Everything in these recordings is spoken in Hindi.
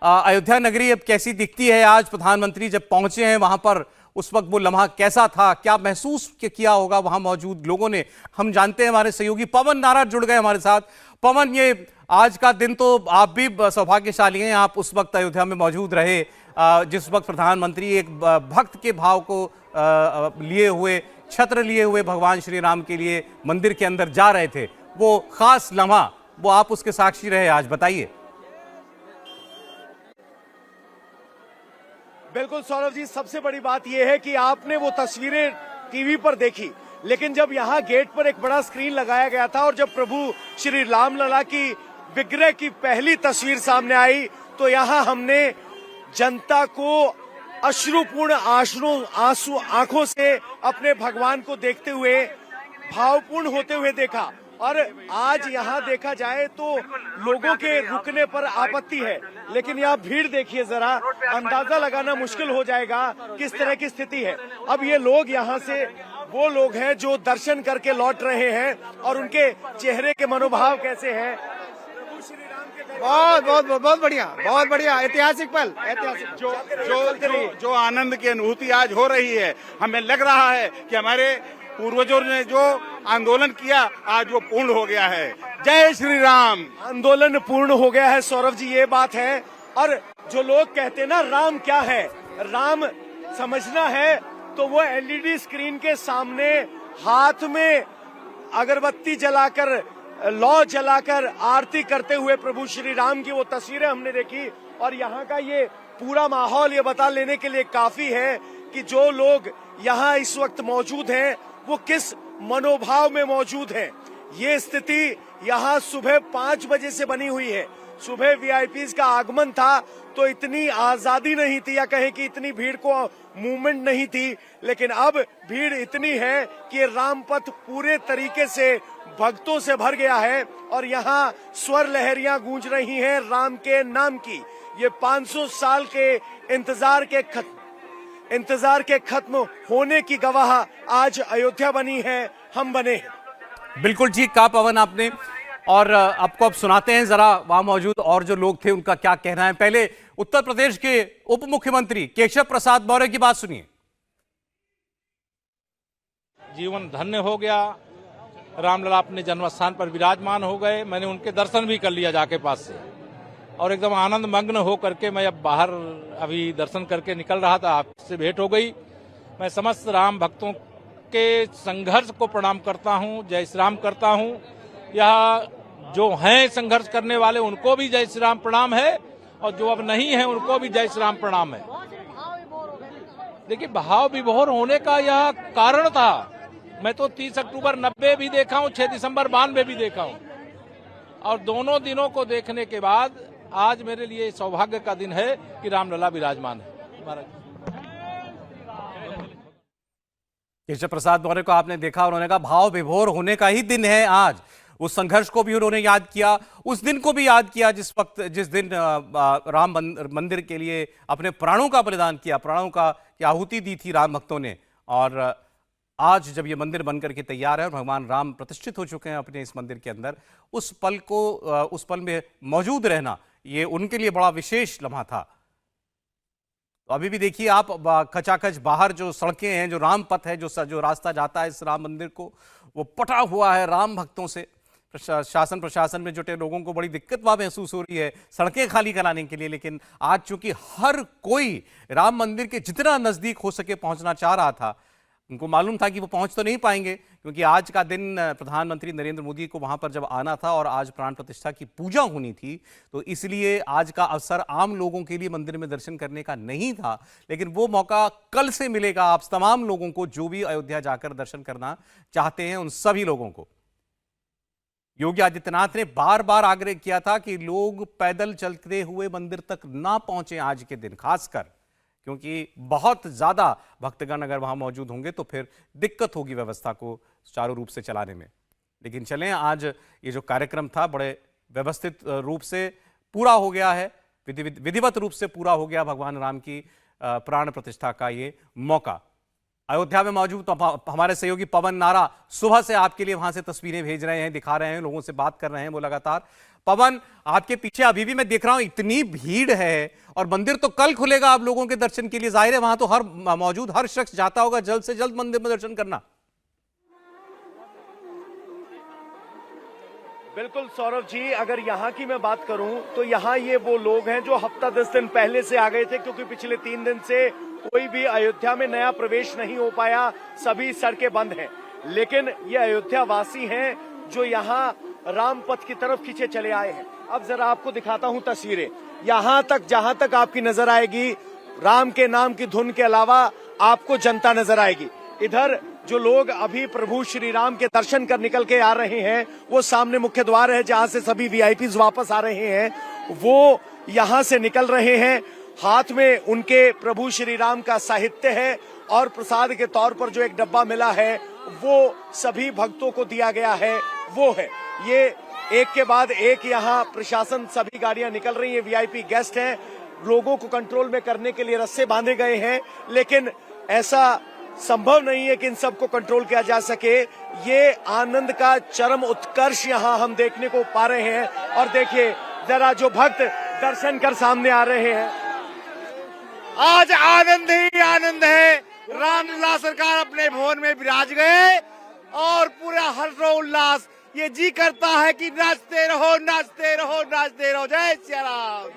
अयोध्या नगरी अब कैसी दिखती है? आज प्रधानमंत्री जब पहुंचे हैं वहां पर, उस वक्त वो लम्हा कैसा था? क्या महसूस किया होगा वहां मौजूद लोगों ने? हम जानते हैं हमारे सहयोगी पवन नारा जुड़ गए हमारे साथ। पवन, ये आज का दिन तो आप भी सौभाग्यशाली हैं, आप उस वक्त अयोध्या में मौजूद रहे जिस वक्त प्रधानमंत्री एक भक्त के भाव को लिए हुए, छत्र लिए हुए भगवान श्री राम के लिए मंदिर के अंदर जा रहे थे। वो खास लम्हा, वो आप उसके साक्षी रहे आज, बताइए। बिल्कुल सौरभ जी, सबसे बड़ी बात यह है कि आपने वो तस्वीरें टीवी पर देखी, लेकिन जब यहाँ गेट पर एक बड़ा स्क्रीन लगाया गया था और जब प्रभु श्री रामलला की विग्रह की पहली तस्वीर सामने आई तो यहाँ हमने जनता को अश्रुपूर्ण आंसू आंखों से अपने भगवान को देखते हुए भावपूर्ण होते हुए देखा। और आज यहाँ देखा जाए तो लोगों के रुकने पर आपत्ति है, लेकिन यहाँ भीड़ देखिए जरा, अंदाजा लगाना मुश्किल हो जाएगा किस तरह की स्थिति है। अब ये लोग यहाँ से वो लोग हैं जो दर्शन करके लौट रहे हैं और उनके चेहरे के मनोभाव कैसे हैं? बहुत बहुत बहुत बढ़िया, बहुत बढ़िया, ऐतिहासिक पल, ऐतिहासिक जो आनंद की अनुभूति आज हो रही है, हमें लग रहा है कि हमारे पूर्वजों ने जो आंदोलन किया आज वो पूर्ण हो गया है। जय श्री राम। आंदोलन पूर्ण हो गया है सौरभ जी, ये बात है। और जो लोग कहते हैं ना राम क्या है, राम समझना है तो वो एलईडी स्क्रीन के सामने हाथ में अगरबत्ती जलाकर, लौ जलाकर आरती करते हुए प्रभु श्री राम की वो तस्वीरें हमने देखी। और यहाँ का ये पूरा माहौल ये बता लेने के लिए काफी है कि जो लोग यहाँ इस वक्त मौजूद हैं वो किस मनोभाव में मौजूद हैं। ये स्थिति यहाँ सुबह 5 बजे से बनी हुई है। सुबह वीआईपीज़ का आगमन था तो इतनी आजादी नहीं थी, या कहें कि इतनी भीड़ को मूवमेंट नहीं थी, लेकिन अब भीड़ इतनी है कि रामपथ पूरे तरीके से भक्तों से भर गया है और यहाँ स्वर लहरियां गूंज रही हैं राम के नाम की। ये 500 साल के इंतजार के खत्म होने की गवाह आज अयोध्या बनी है, हम बने हैं। बिल्कुल ठीक कहा पवन आपने, और आपको अब सुनाते हैं जरा वहां मौजूद और जो लोग थे उनका क्या कहना है। पहले उत्तर प्रदेश के उप मुख्यमंत्री केशव प्रसाद मौर्य की बात सुनिए। जीवन धन्य हो गया, रामलला अपने जन्मस्थान पर विराजमान हो गए। मैंने उनके दर्शन भी कर लिया जाके पास से, और एकदम आनंद मग्न हो करके मैं अब बाहर अभी दर्शन करके निकल रहा था, आपसे भेंट हो गई। मैं समस्त राम भक्तों के संघर्ष को प्रणाम करता हूं, जय श्री राम करता हूं। यह जो हैं संघर्ष करने वाले उनको भी जय श्री राम प्रणाम है, और जो अब नहीं है उनको भी जय श्री राम प्रणाम है। देखिए, भाव विभोर होने का यह कारण था। मैं तो 30 अक्टूबर 90 भी देखा हूं, 6 दिसंबर 92 भी देखा हूं, और दोनों दिनों को देखने के बाद आज मेरे लिए सौभाग्य का दिन है कि रामलला विराजमान है। केशव प्रसाद मौर्य को आपने देखा, उन्होंने कहा भाव विभोर होने का ही दिन है आज। उस संघर्ष को भी उन्होंने याद किया, उस दिन को भी याद किया जिस दिन राम मंदिर के लिए अपने प्राणों का बलिदान किया, प्राणों का आहुति दी थी राम भक्तों ने। और आज जब ये मंदिर बनकर के तैयार है और भगवान राम प्रतिष्ठित हो चुके हैं अपने इस मंदिर के अंदर, उस पल में मौजूद रहना ये उनके लिए बड़ा विशेष लम्हा था। तो अभी भी देखिए आप, खचाखच बाहर जो सड़कें हैं, जो राम पथ है, जो रास्ता जाता है इस राम मंदिर को, वो पटा हुआ है राम भक्तों से। शासन प्रशासन में जुटे लोगों को बड़ी दिक्कत महसूस हो रही है सड़कें खाली कराने के लिए, लेकिन आज चूंकि हर कोई राम मंदिर के जितना नजदीक हो सके पहुंचना चाह रहा था, उनको मालूम था कि वो पहुंच तो नहीं पाएंगे, क्योंकि आज का दिन प्रधानमंत्री नरेंद्र मोदी को वहां पर जब आना था और आज प्राण प्रतिष्ठा की पूजा होनी थी, तो इसलिए आज का अवसर आम लोगों के लिए मंदिर में दर्शन करने का नहीं था। लेकिन वो मौका कल से मिलेगा आप तमाम लोगों को जो भी अयोध्या जाकर दर्शन करना चाहते हैं, उन सभी लोगों को। योगी आदित्यनाथ ने बार बार आग्रह किया था कि लोग पैदल चलते हुए मंदिर तक ना पहुंचे आज के दिन, खासकर क्योंकि बहुत ज्यादा भक्तगण अगर वहां मौजूद होंगे तो फिर दिक्कत होगी व्यवस्था को सुचारू रूप से चलाने में। लेकिन चलें, आज ये जो कार्यक्रम था बड़े व्यवस्थित रूप से पूरा हो गया है, विधिवत रूप से पूरा हो गया भगवान राम की प्राण प्रतिष्ठा का ये मौका। अयोध्या में मौजूद हमारे सहयोगी पवन नारा सुबह से आपके लिए वहां से तस्वीरें भेज रहे हैं, दिखा रहे हैं, लोगों से बात कर रहे हैं वो लगातार। पवन, आपके पीछे अभी भी मैं देख रहा हूं इतनी भीड़ है, और मंदिर तो कल खुलेगा आप लोगों के दर्शन के लिए, जाहिर है वहां तो मौजूद हर शख्स चाहता होगा जल्द से जल्द मंदिर में दर्शन करना। बिल्कुल सौरभ जी, अगर यहाँ की मैं बात करूं तो यहाँ ये वो लोग हैं जो हफ्ता 10 दिन पहले से आ गए थे, क्योंकि पिछले 3 दिन से कोई भी अयोध्या में नया प्रवेश नहीं हो पाया, सभी सड़कें बंद हैं। लेकिन ये अयोध्या वासी हैं जो यहाँ राम पथ की तरफ खींचे चले आए हैं। अब जरा आपको दिखाता हूं तस्वीरें। यहाँ तक जहां तक आपकी नजर आएगी, राम के नाम की धुन के अलावा आपको जनता नजर आएगी। इधर जो लोग अभी प्रभु श्री राम के दर्शन कर निकल के आ रहे हैं, वो सामने मुख्य द्वार है जहां से सभी वीआईपीज वापस आ रहे हैं, वो यहां से निकल रहे हैं। हाथ में उनके प्रभु श्री राम का साहित्य है और प्रसाद के तौर पर जो एक डब्बा मिला है वो सभी भक्तों को दिया गया है, वो है ये। एक के बाद एक यहाँ प्रशासन, सभी गाड़ियां निकल रही हैं, वीआईपी गेस्ट हैं, लोगों को कंट्रोल में करने के लिए रस्से बांधे गए हैं, लेकिन ऐसा संभव नहीं है कि इन सबको कंट्रोल किया जा सके। ये आनंद का चरम उत्कर्ष यहाँ हम देखने को पा रहे हैं। और देखिए जरा जो भक्त दर्शन कर सामने आ रहे हैं, आज आनंद ही आनंद है। रामलला सरकार अपने भवन में विराज गए और पूरा हर्षोल्लास, ये जी करता है कि नाचते रहो नाचते रहो नाचते रहो। जय श्री राम,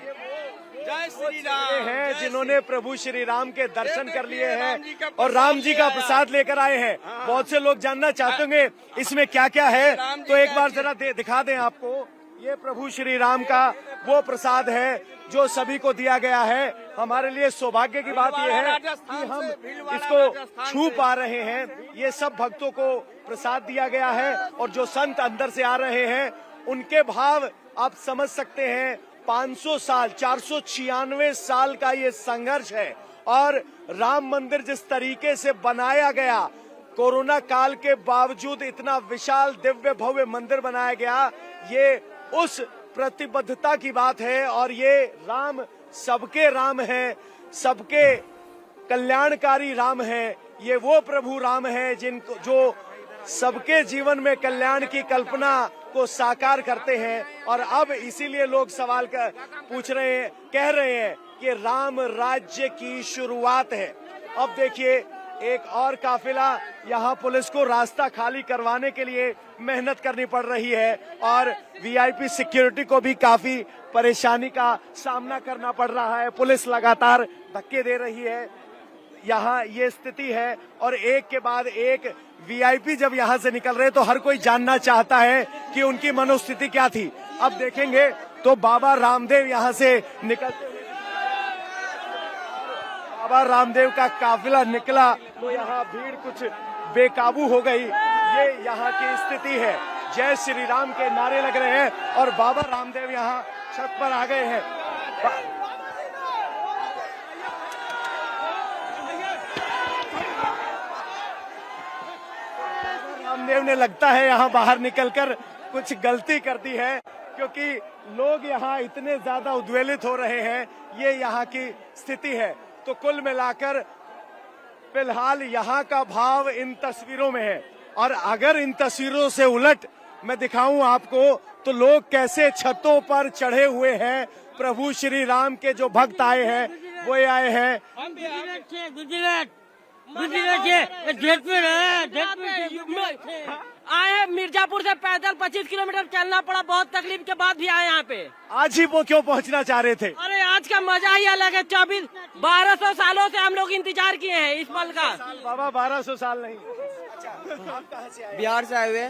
जय श्री राम हैं जिन्होंने प्रभु श्री राम के दर्शन कर लिए हैं और राम जी का प्रसाद लेकर आए हैं। बहुत से लोग जानना चाहते होंगे इसमें क्या क्या है, तो एक बार जरा दिखा दें आपको। ये प्रभु श्री राम का वो प्रसाद है जो सभी को दिया गया है। हमारे लिए सौभाग्य की बात यह है कि हम इसको छू पा रहे हैं। ये सब भक्तों को प्रसाद दिया गया है और जो संत अंदर से आ रहे हैं उनके भाव आप समझ सकते हैं। 500 साल, 496 साल का ये संघर्ष है और राम मंदिर जिस तरीके से बनाया गया, कोरोना काल के बावजूद इतना विशाल दिव्य भव्य मंदिर बनाया गया, ये उस प्रतिबद्धता की बात है। और ये राम सबके राम है, सबके कल्याणकारी राम है। ये वो प्रभु राम है जिनको जो सबके जीवन में कल्याण की कल्पना को साकार करते हैं। और अब इसीलिए लोग सवाल पूछ रहे हैं, कह रहे हैं कि राम राज्य की शुरुआत है। अब देखिए एक और काफिला, यहाँ पुलिस को रास्ता खाली करवाने के लिए मेहनत करनी पड़ रही है और वीआईपी सिक्योरिटी को भी काफी परेशानी का सामना करना पड़ रहा है। पुलिस लगातार धक्के दे रही है। यहाँ ये स्थिति है और एक के बाद एक वीआईपी जब यहाँ से निकल रहे तो हर कोई जानना चाहता है कि उनकी मनोस्थिति क्या थी। अब देखेंगे तो बाबा रामदेव यहाँ से निकलते हुए, बाबा रामदेव का काफिला निकला तो यहाँ भीड़ कुछ बेकाबू हो गई। ये यहाँ की स्थिति है। जय श्री राम के नारे लग रहे हैं और बाबा रामदेव यहाँ छत पर आ गए हैं। रामदेव ने लगता है यहाँ बाहर निकलकर कुछ गलती कर दी है, क्योंकि लोग यहाँ इतने ज्यादा उद्वेलित हो रहे हैं। ये यहाँ की स्थिति है। तो कुल मिलाकर फिलहाल यहाँ का भाव इन तस्वीरों में है। और अगर इन तस्वीरों से उलट मैं दिखाऊं आपको तो लोग कैसे छतों पर चढ़े हुए हैं। प्रभु श्री राम के जो भक्त आए हैं वो आए हैं आए मिर्जापुर से पैदल 25 किलोमीटर चलना पड़ा, बहुत तकलीफ के बाद भी आए यहाँ पे। आज ही वो क्यों पहुंचना चाह रहे थे? अरे आज का मजा ही अलग है। 1200 सालों से हम लोग इंतजार किए हैं इस पल का। बाबा 1200 साल नहीं। बिहार से आए हुए।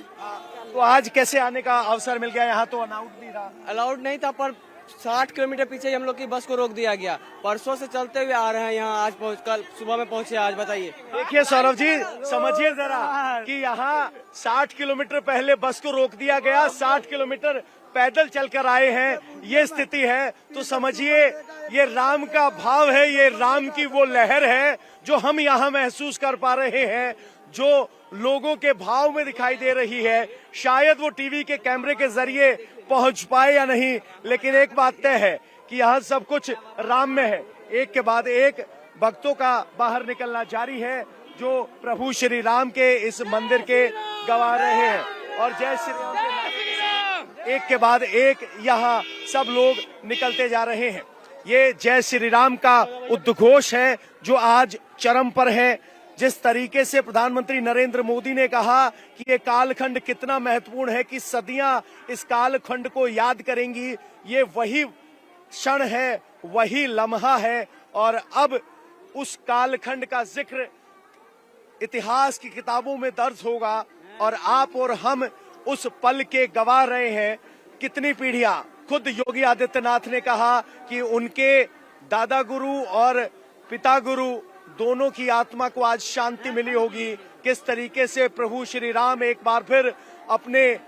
तो आज कैसे आने का अवसर मिल गया? यहाँ तो अनाउट नहीं था। अलाउड नहीं था, पर 60 किलोमीटर पीछे हम लोग की बस को रोक दिया गया। परसों से चलते हुए आ रहे हैं यहाँ, आज कल सुबह में पहुँचे। आज बताइए। देखिए सौरभ जी, समझिए जरा कि यहाँ 60 किलोमीटर पहले बस को रोक दिया गया, 60 किलोमीटर पैदल चलकर आए हैं, ये स्थिति है। तो समझिए ये राम का भाव है, ये राम की वो लहर है जो हम यहाँ महसूस कर पा रहे हैं, जो लोगों के भाव में दिखाई दे रही है। शायद वो टीवी के कैमरे के जरिए पहुंच पाए या नहीं, लेकिन एक बात तय है कि यहाँ सब कुछ राम में है। एक के बाद एक भक्तों का बाहर निकलना जारी है जो प्रभु श्री राम के इस मंदिर के गवा रहे हैं। और जय श्री राम के एक के बाद एक यहाँ सब लोग निकलते जा रहे हैं। ये जय श्री राम का उद्घोष है जो आज चरम पर है। जिस तरीके से प्रधानमंत्री नरेंद्र मोदी ने कहा कि ये कालखंड कितना महत्वपूर्ण है कि सदियां इस कालखंड को याद करेंगी, ये वही क्षण है, वही लम्हा है और अब उस कालखंड का जिक्र इतिहास की किताबों में दर्ज होगा और आप और हम उस पल के गवाह रहे हैं। कितनी पीढ़ियां, खुद योगी आदित्यनाथ ने कहा कि उनके दादा गुरु और पिता गुरु दोनों की आत्मा को आज शांति मिली होगी। किस तरीके से प्रभु श्री राम एक बार फिर अपने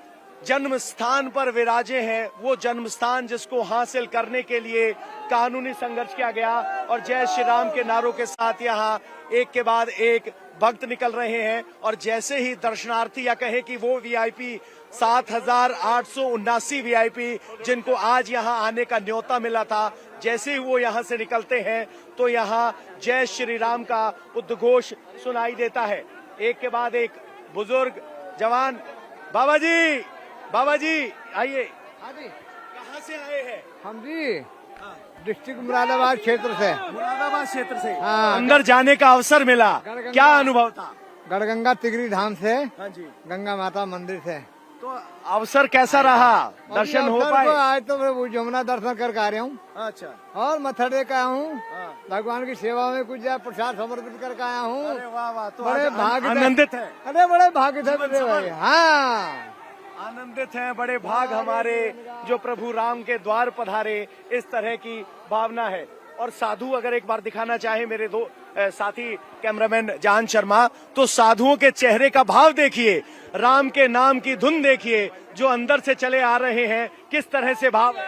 जन्म स्थान पर विराजे हैं, वो जन्म स्थान जिसको हासिल करने के लिए कानूनी संघर्ष किया गया और जय श्री राम के नारों के साथ यहाँ एक के बाद एक भक्त निकल रहे हैं। और जैसे ही दर्शनार्थी या कहे कि वो वीआईपी 7,879 वीआईपी जिनको आज यहाँ आने का न्योता मिला था, जैसे ही वो यहाँ से निकलते हैं तो यहाँ जय श्री राम का उद्घोष सुनाई देता है। एक के बाद एक बुजुर्ग जवान, बाबा जी आइए। कहाँ से आए हैं? हम जी डिस्ट्रिक्ट मुरादाबाद क्षेत्र से। मुरादाबाद क्षेत्र से। हाँ। अंदर जाने का अवसर मिला, क्या अनुभव था? गढ़गंगा तिगरी धाम से, हाँ जी। गंगा माता मंदिर से। तो अवसर कैसा रहा? दर्शन हो पाए? आज तो मैं वो जमुना दर्शन करके आ रहा हूँ अच्छा। और मत्था टेक आया हूँ। हाँ। भगवान की सेवा में कुछ जाए प्रसाद समर्पित करके आया हूँ। अरे वाह वाह, तो बड़े आज भाग्य आनंदित है। अरे बड़े भाग्य थे जीवन मेरे भाई। सफल। हाँ, आनंदित हैं, बड़े भाग हमारे जो प्रभु राम के द्वार पधारे, इस तरह की भावना है। और साधु अगर एक बार दिखाना चाहे मेरे दो साथी कैमरामैन जान शर्मा, तो साधुओं के चेहरे का भाव देखिए, राम के नाम की धुन देखिए जो अंदर से चले आ रहे हैं, किस तरह से भाव है।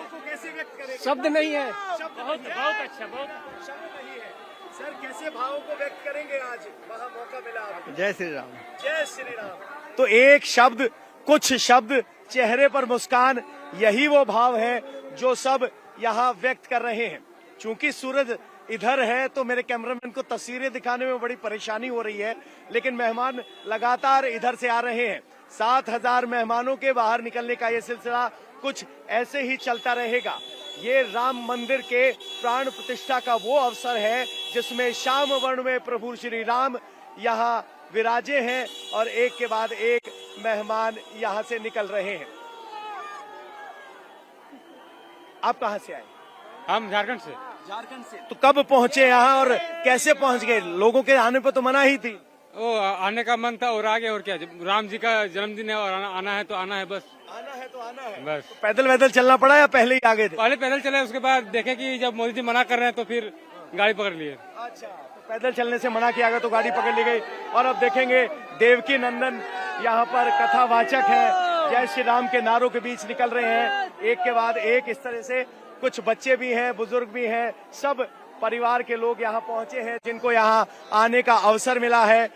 को कैसे व्यक्त करेंगे? शब्द नहीं है। बहुत अच्छा, बहुत शब्द नहीं है। सर कैसे भावों को व्यक्त करेंगे आज वहाँ मौका मिला आपको? जय श्री राम। जय श्री राम। तो एक शब्द, कुछ शब्द, चेहरे पर मुस्कान, यही वो भाव है जो सब यहाँ व्यक्त कर रहे हैं। चूंकि सूरज इधर है तो मेरे कैमरामैन को तस्वीरें दिखाने में बड़ी परेशानी हो रही है, लेकिन मेहमान लगातार इधर से आ रहे हैं। 7,000 मेहमानों के बाहर निकलने का ये सिलसिला कुछ ऐसे ही चलता रहेगा। ये राम मंदिर के प्राण प्रतिष्ठा का वो अवसर है जिसमें श्याम वर्ण में प्रभु श्री राम यहाँ विराजे हैं और एक के बाद एक मेहमान यहाँ से निकल रहे हैं। आप कहाँ से आए? हम झारखंड से। झारखंड से। तो कब पहुँचे यहाँ और कैसे पहुँच गए? लोगों के आने पर तो मना ही थी। ओ आने का मन था और आ गए, और क्या, राम जी का जन्मदिन है और आना है तो आना है, बस आना है तो आना है बस। तो पैदल वैदल चलना पड़ा या पहले ही आ गए थे? पहले पैदल चले, उसके बाद देखे कि जब मोदी जी मना कर रहे हैं तो फिर गाड़ी पकड़ लिए। अच्छा, तो पैदल चलने से मना किया गया तो गाड़ी पकड़ ली गई। और अब देखेंगे देवकी नंदन यहाँ पर कथावाचक है, जय श्री राम के नारों के बीच निकल रहे हैं एक के बाद एक। इस तरह से कुछ बच्चे भी हैं, बुजुर्ग भी हैं, सब परिवार के लोग यहाँ पहुंचे हैं जिनको यहाँ आने का अवसर मिला है।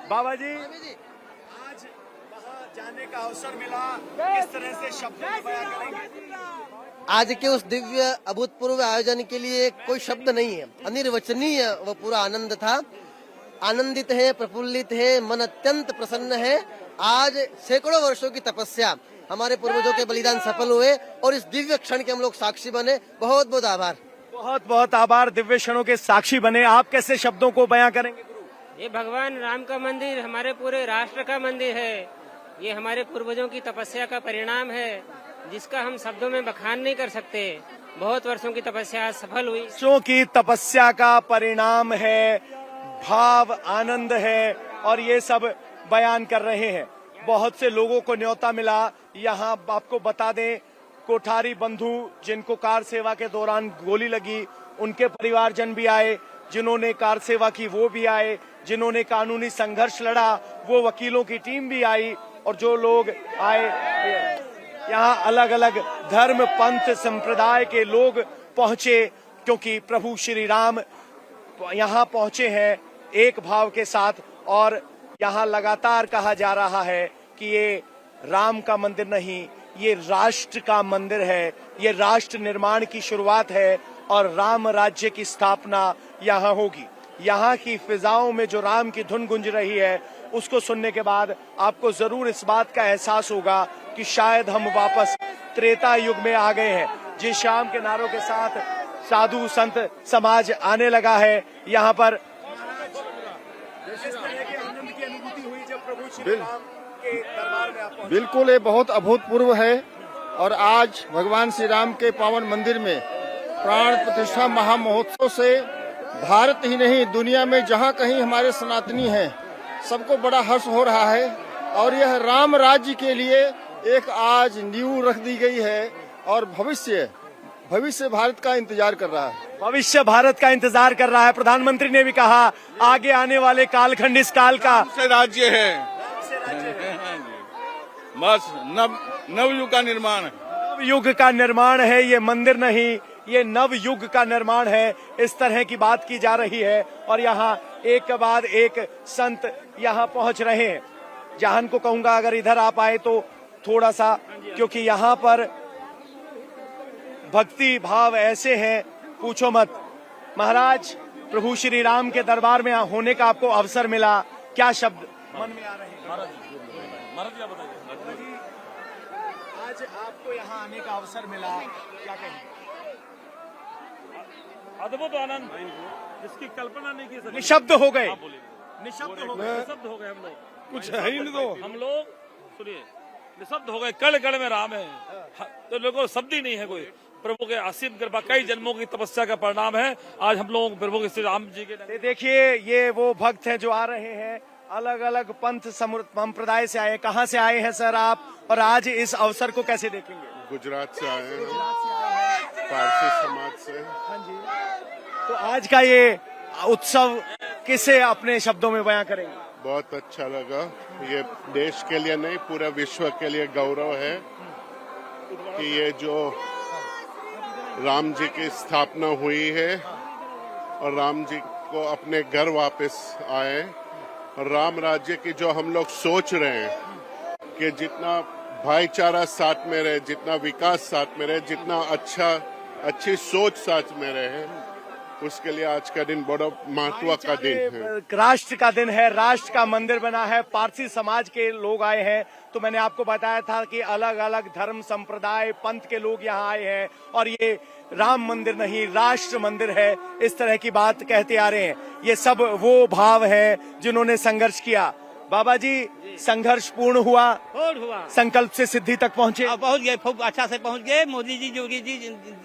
बाबा जी, आज वहाँ जाने का अवसर मिला, किस तरह से शब्दों में बयां करेंगे? आज के उस दिव्य अभूतपूर्व आयोजन के लिए कोई शब्द नहीं है, अनिर्वचनीय वो पूरा आनंद था। आनंदित है, प्रफुल्लित है, मन अत्यंत प्रसन्न है। आज सैकड़ों वर्षों की तपस्या, हमारे पूर्वजों के बलिदान सफल हुए और इस दिव्य क्षण के हम लोग साक्षी बने। बहुत बहुत आभार। बहुत बहुत आभार, दिव्य क्षणों के साक्षी बने। आप कैसे शब्दों को बयां करेंगे गुरु? ये भगवान राम का मंदिर हमारे पूरे राष्ट्र का मंदिर है। ये हमारे पूर्वजों की तपस्या का परिणाम है जिसका हम शब्दों में बखान नहीं कर सकते। बहुत वर्षों की तपस्या सफल हुई। वर्षों की तपस्या का परिणाम है, भाव, आनंद है और ये सब बयान कर रहे हैं। बहुत से लोगों को न्योता मिला। यहाँ आपको बता दें, कोठारी बंधु जिनको कार सेवा के दौरान गोली लगी, उनके परिवारजन भी आए। जिन्होंने कार सेवा की वो भी आए, जिन्होंने कानूनी संघर्ष लड़ा वो वकीलों की टीम भी आई। और जो लोग आए, यहाँ अलग अलग धर्म, पंथ, संप्रदाय के लोग पहुंचे क्योंकि प्रभु श्री राम यहाँ पहुंचे हैं एक भाव के साथ। और यहाँ लगातार कहा जा रहा है कि ये राम का मंदिर नहीं, ये राष्ट्र का मंदिर है, ये राष्ट्र निर्माण की शुरुआत है और राम राज्य की स्थापना यहाँ होगी। यहाँ की फिजाओं में जो राम की धुन गूंज रही है, उसको सुनने के बाद आपको जरूर इस बात का एहसास होगा कि शायद हम वापस त्रेता युग में आ गए हैं। जिस शाम के नारों के साथ साधु संत समाज आने लगा है यहाँ पर, आनंद की अनुभूति हुई जब प्रभु श्री राम के दरबार में आप पहुंचे। बिल्कुल, ये बहुत अभूतपूर्व है। और आज भगवान श्री राम के पावन मंदिर में प्राण प्रतिष्ठा महामहोत्सव से भारत ही नहीं, दुनिया में जहाँ कहीं हमारे सनातनी हैं, सबको बड़ा हर्ष हो रहा है। और यह राम राज्य के लिए एक आज नींव रख दी गई है और भविष्य भारत का इंतजार कर रहा है। भविष्य भारत का इंतजार कर रहा है। प्रधानमंत्री ने भी कहा आगे आने वाले कालखंड इस काल का से राज्य है, बस नव युग का निर्माण है। नव युग का निर्माण है, ये मंदिर नहीं, ये नव युग का निर्माण है। इस तरह की बात की जा रही है और यहाँ एक के बाद एक संत यहाँ पहुंच रहे हैं। जहान को कहूंगा अगर इधर आप आए तो थोड़ा सा, क्योंकि यहाँ पर भक्ति भाव ऐसे हैं पूछो मत। महाराज, प्रभु श्री राम के दरबार में होने का आपको अवसर मिला, क्या शब्द मन में आ रहे हैं? आज आपको यहाँ आने का अवसर मिला, क्या कहेंगे? अद्भुत आनंद जिसकी कल्पना नहीं की सकते। निशब्द हो गए, निशब्द हो गए, निशब्द हो गए हम लोग, कुछ है ही नहीं। तो हम लोग सुनिए, निशब्द हो गए। कण कण में राम है, तो लोगों को शब्द ही नहीं है कोई। प्रभु के असीम कृपा, कई जन्मों की तपस्या का परिणाम है आज हम लोग प्रभु के श्री राम जी के। देखिए, ये वो भक्त हैं जो आ रहे हैं, अलग अलग पंथ संप्रदाय से आए। कहाँ से आए हैं सर आप, और आज इस अवसर को कैसे देखेंगे? गुजरात से आए हैं, पारसी समाज से। हाँ जी। तो आज का ये उत्सव किसे अपने शब्दों में बयां करेंगे? बहुत अच्छा लगा। ये देश के लिए नहीं, पूरा विश्व के लिए गौरव है कि ये जो राम जी की स्थापना हुई है और राम जी को अपने घर वापस आए, और राम राज्य की जो हम लोग सोच रहे हैं कि जितना भाईचारा साथ में रहे, जितना विकास साथ में रहे, जितना अच्छी सोच साथ में रहे, उसके लिए आज का दिन बड़ा महत्व का दिन है। राष्ट्र का दिन है, राष्ट्र का मंदिर बना है, पारसी समाज के लोग आए हैं। तो मैंने आपको बताया था कि अलग अलग धर्म संप्रदाय पंथ के लोग यहाँ आए हैं और ये राम मंदिर नहीं, राष्ट्र मंदिर है, इस तरह की बात कहते आ रहे हैं। ये सब वो भाव है जिन्होंने संघर्ष किया। बाबा जी, संघर्ष पूर्ण हुआ, संकल्प से सिद्धि तक पहुँचे? पहुँच गए, खूब अच्छा से पहुँच गए। मोदी जी, योगी जी,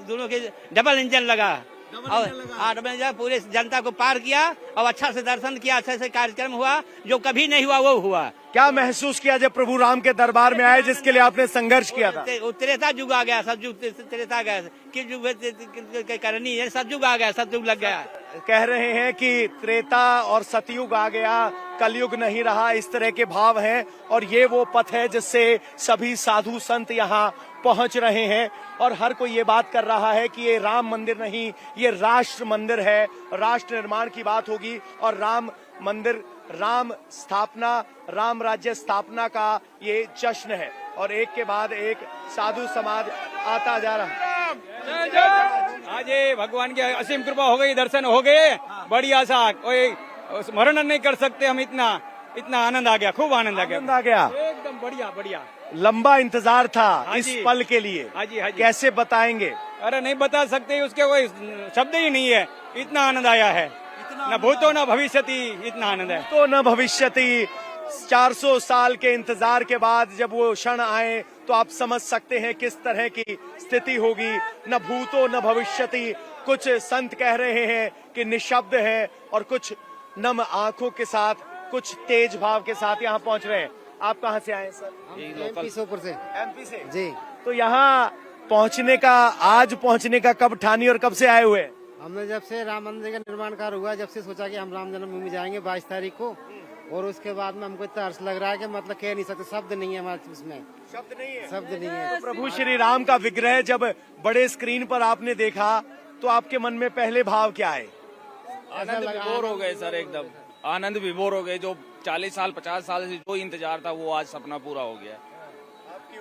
दोनों के डबल इंजन लगा और पूरे जनता को पार किया और अच्छा से दर्शन किया, अच्छा से कार्यक्रम हुआ, जो कभी नहीं हुआ वो हुआ। क्या महसूस किया जब प्रभु राम के दरबार में आए, जिसके लिए आपने संघर्ष किया था? त्रेता युग आ गया, सतयुग त्रेता गया, किस युग करनी है, सतयुग आ गया, सतयुग लग गया। कह रहे हैं कि त्रेता और सतयुग आ गया, कलयुग नहीं रहा, इस तरह के भाव हैं। और ये वो पथ है जिससे सभी साधु संत यहाँ पहुंच रहे हैं और हर कोई ये बात कर रहा है कि ये राम मंदिर नहीं, ये राष्ट्र मंदिर है। राष्ट्र निर्माण की बात होगी और राम मंदिर, राम स्थापना, राम राज्य स्थापना का ये जश्न है। और एक के बाद एक साधु समाज आता जा रहा है। आज ये भगवान की असीम कृपा हो गई, दर्शन हो गए, बड़ी आशा, कोई स्मरण नहीं कर सकते हम। इतना आनंद आ गया, खूब आनंद आ गया, एकदम बढ़िया बढ़िया। लंबा इंतजार था इस पल के लिए। हाँ जी। कैसे बताएंगे? अरे नहीं बता सकते, उसके कोई शब्द ही नहीं है, इतना आनंद आया है। न भूतो न भविष्यति, इतना आनंद है। तो न भविष्यति, 400 साल के इंतजार के बाद जब वो क्षण आए तो आप समझ सकते हैं किस तरह की स्थिति होगी। न भूतो न भविष्यति, कुछ संत कह रहे हैं कि निशब्द है और कुछ नम आंखों के साथ, कुछ तेज भाव के साथ यहाँ पहुँच रहे हैं। आप कहाँ से आए सर? एमपी से। एमपी से जी। तो यहाँ पहुँचने का, आज पहुँचने का कब ठानी और कब से आए हुए? हमने जब से राम मंदिर का निर्माण कार्य हुआ, जब से सोचा कि हम राम जन्मभूमि जाएंगे 22 तारीख को, और उसके बाद में हमको इतना हर्ष लग रहा है कि मतलब कह नहीं सकते, शब्द नहीं है हमारे उसमें, शब्द नहीं है, शब्द नहीं है। तो प्रभु श्री राम का विग्रह जब बड़े स्क्रीन पर आपने देखा तो आपके मन में पहले भाव क्या आए? आनंद विभोर हो गए सर, एकदम आनंद विभोर हो गए। जो 40 साल 50 साल से जो इंतजार था वो आज सपना पूरा हो गया। आपकी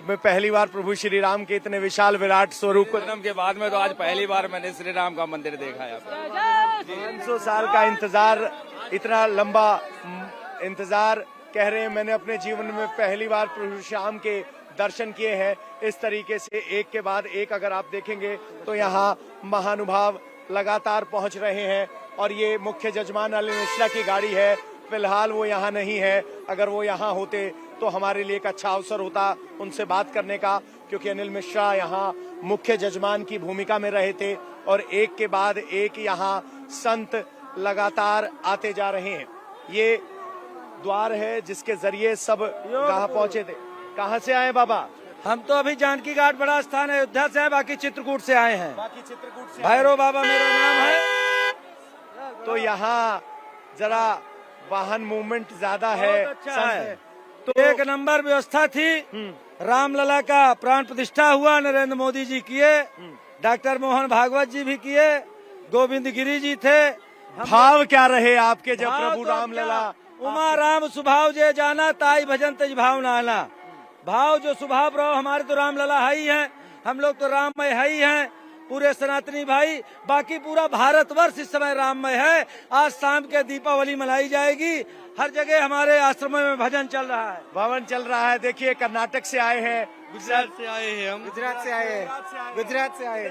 में पहली बार प्रभु श्री राम के इतने विशाल विराट स्वरूप को जन्म के बाद में तो आज पहली बार मैंने श्री राम का मंदिर देखा है। 500 साल का इंतजार, इतना लंबा इंतजार, कह रहे हैं मैंने अपने जीवन में पहली बार प्रभु श्याम के दर्शन किए हैं। इस तरीके से एक के बाद एक अगर आप देखेंगे तो यहाँ महानुभाव लगातार पहुंच रहे हैं और ये मुख्य जजमान अनिल मिश्रा की गाड़ी है। फिलहाल वो यहाँ नहीं है, अगर वो यहाँ होते तो हमारे लिए एक अच्छा अवसर होता उनसे बात करने का, क्योंकि अनिल मिश्रा यहाँ मुख्य जजमान की भूमिका में रहे थे और एक के बाद एक यहाँ संत लगातार आते जा रहे हैं। ये द्वार है जिसके जरिए सब कहाँ पहुंचे थे। कहाँ से आए बाबा? हम तो अभी जानकी घाट बड़ा स्थान अयोध्या से है, बाकी चित्रकूट से आए हैं। बाकी चित्रकूट से भैरव बाबा मेरा नाम है। तो यहाँ जरा वाहन मूवमेंट ज्यादा है, अच्छा है। तो एक नंबर व्यवस्था थी। रामलला का प्राण प्रतिष्ठा हुआ, नरेंद्र मोदी जी किए, डॉक्टर मोहन भागवत जी भी किए, गोविंद गिरी जी थे। भाव क्या रहे आपके जब प्रभु रामलला? उमा राम स्वभाव जे जाना, ताई भजन तेज भाव नाना। भाव जो स्वभाव रहो, हमारे तो रामलला है ही हैं, हम लोग तो राममय है ही हैं, पूरे सनातनी भाई। बाकी पूरा भारतवर्ष इस समय राममय है। आज शाम के दीपावली मनाई जाएगी, हर जगह हमारे आश्रमों में भजन चल रहा है, भवन चल रहा है। देखिए कर्नाटक से आए हैं, गुजरात से आए हैं हम, गुजरात से आए हैं, गुजरात से आए।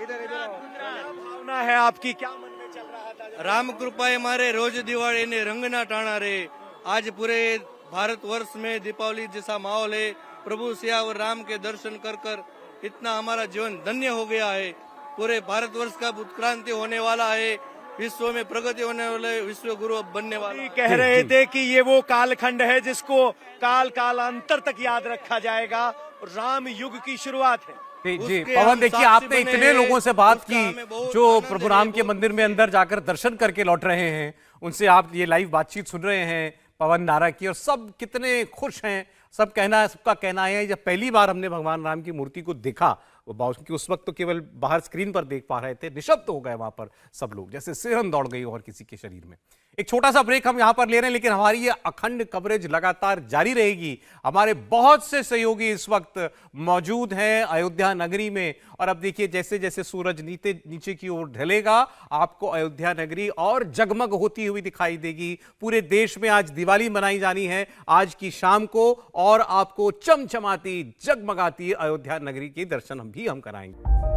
इधर भावना है आपकी, क्या मन में चल रहा था? राम कृपा हमारे रोज दिवाળી ने रंग ना टाणा रे। आज पूरे भारतवर्ष में दीपावली जैसा माहौल है। प्रभु सिया और राम के दर्शन कर कर इतना हमारा जीवन धन्य हो गया है। पूरे भारतवर्ष का उत्क्रांति होने वाला है, विश्व में प्रगति होने वाला है, विश्व गुरु बनने वाला है। कह रहे थे कि ये वो कालखंड है जिसको काल कालांतर तक याद रखा जाएगा। राम युग की शुरुआत है। जी पवन, देखिए आपने इतने लोगों से बात की जो प्रभु राम के मंदिर में अंदर जाकर दर्शन करके लौट रहे हैं, उनसे आप ये लाइव बातचीत सुन रहे हैं पवन नारा की, और सब कितने खुश हैं। सबका कहना है जब पहली बार हमने भगवान राम की मूर्ति को देखा, क्योंकि उस वक्त तो केवल बाहर स्क्रीन पर देख पा रहे थे, निशब्द हो गए वहां पर सब लोग, जैसे सिरहन दौड़ गई और किसी के शरीर में। एक छोटा सा ब्रेक हम यहां पर ले रहे हैं, लेकिन हमारी ये अखंड कवरेज लगातार जारी रहेगी। हमारे बहुत से सहयोगी इस वक्त मौजूद हैं अयोध्या नगरी में, और अब देखिए जैसे जैसे सूरज नीचे की ओर ढलेगा, आपको अयोध्या नगरी और जगमग होती हुई दिखाई देगी। पूरे देश में आज दिवाली मनाई जानी है आज की शाम को, और आपको चमचमाती जगमगाती अयोध्या नगरी के दर्शन हम कराएंगे।